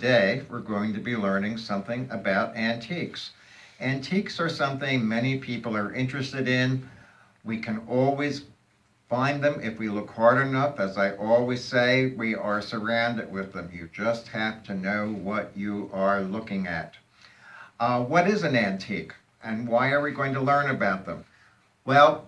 today we're going to be learning something about antiques. Antiques are something many people are interested in. We can always find them if we look hard enough. As I always say, we are surrounded with them. You just have to know what you are looking at. What is an antique and why are we going to learn about them? Well,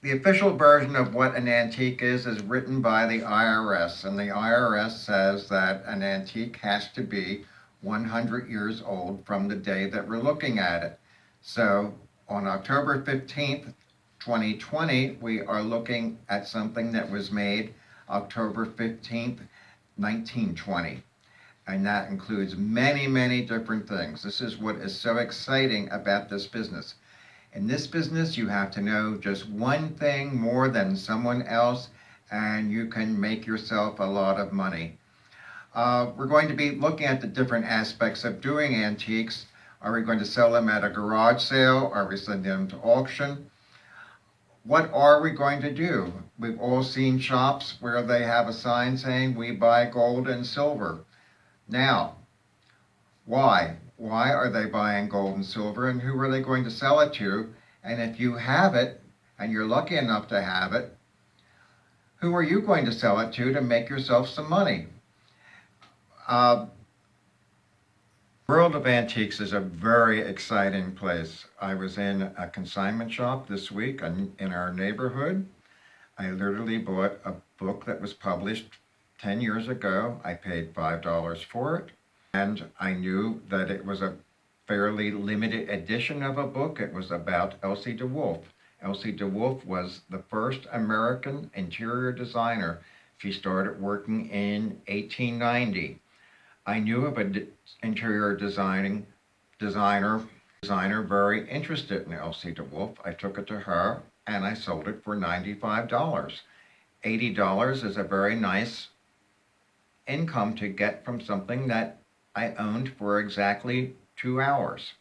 the official version of what an antique is written by the IRS, and the IRS says that an antique has to be 100 years old from the day that we're looking at it. So on October 15th, 2020, we are looking at something that was made October 15th, 1920. And that includes many, many different things. This is what is so exciting about this business. In this business, you have to know just one thing more than someone else, and you can make yourself a lot of money. We're going to be looking at the different aspects of doing antiques. Are we going to sell them at a garage sale? Are we sending them to auction? What are we going to do? We've all seen shops where they have a sign saying, "We buy gold and silver." Now, why? Why are they buying gold and silver, and who are they going to sell it to? And if you have it, and you're lucky enough to have it, who are you going to sell it to make yourself some money? World of Antiques is a very exciting place. I was in a consignment shop this week in our neighborhood. I literally bought a book that was published 10 years ago. I paid $5 for it. And I knew that it was a fairly limited edition of a book. It was about Elsie de Wolfe. Elsie de Wolfe was the first American interior designer. She started working in 1890. I knew of an interior designer very interested in Elsie de Wolfe. I took it to her and I sold it for $95. $80 is a very nice income to get from something that I owned for exactly 2 hours.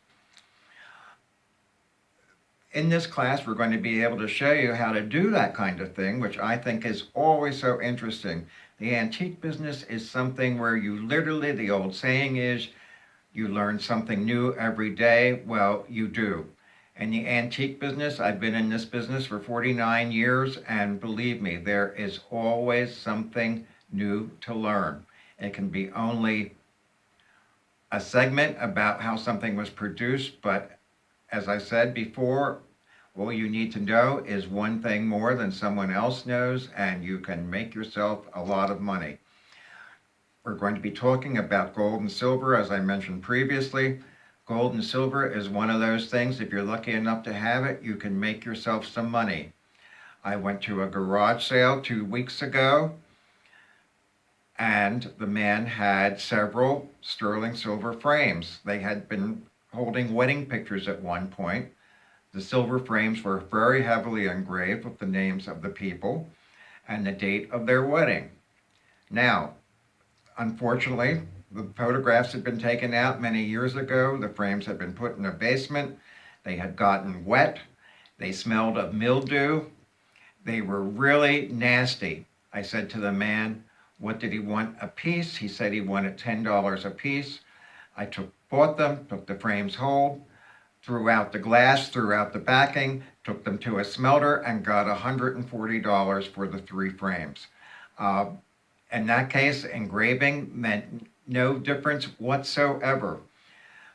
In this class, we're going to be able to show you how to do that kind of thing, which I think is always so interesting. The antique business is something where you literally, the old saying is, you learn something new every day. Well, you do. In the antique business, I've been in this business for 49 years, and believe me, there is always something new to learn. It can be only a segment about how something was produced, but as I said before, all you need to know is one thing more than someone else knows, and you can make yourself a lot of money. We're going to be talking about gold and silver, as I mentioned previously. Gold and silver is one of those things, if you're lucky enough to have it, you can make yourself some money. I went to a garage sale 2 weeks ago, and the man had several sterling silver frames. They had been holding wedding pictures at one point. The silver frames were very heavily engraved with the names of the people and the date of their wedding. Now, unfortunately, the photographs had been taken out many years ago. The frames had been put in a basement. They had gotten wet. They smelled of mildew. They were really nasty. I said to the man, what did he want a piece? He said he wanted $10 a piece. I bought them, took the frames whole, threw out the glass, threw out the backing, took them to a smelter, and got $140 for the 3 frames. In that case, engraving meant no difference whatsoever.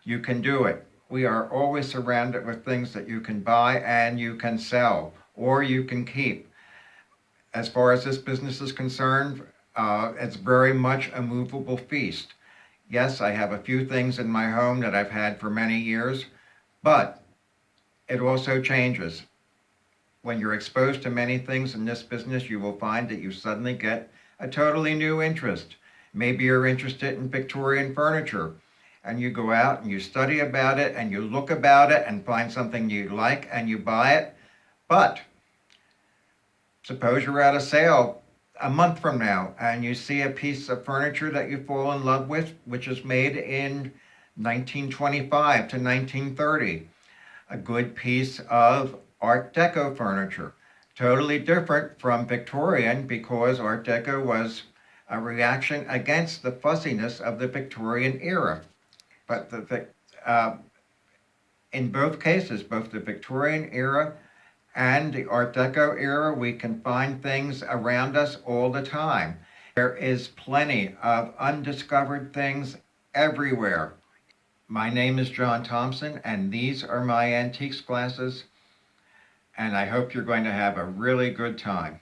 You can do it. We are always surrounded with things that you can buy and you can sell, or you can keep. As far as this business is concerned, it's very much a movable feast. Yes, I have a few things in my home that I've had for many years, but it also changes. When you're exposed to many things in this business, you will find that you suddenly get a totally new interest. Maybe you're interested in Victorian furniture, and you go out and you study about it and you look about it and find something you like and you buy it. But suppose you're at a sale a month from now and you see a piece of furniture that you fall in love with, which is made in 1925 to 1930. A good piece of Art Deco furniture. Totally different from Victorian, because Art Deco was a reaction against the fussiness of the Victorian era. But in both cases, both the Victorian era and the Art Deco era, we can find things around us all the time. There is plenty of undiscovered things everywhere. My name is John Thompson, and these are my antiques classes, and I hope you're going to have a really good time.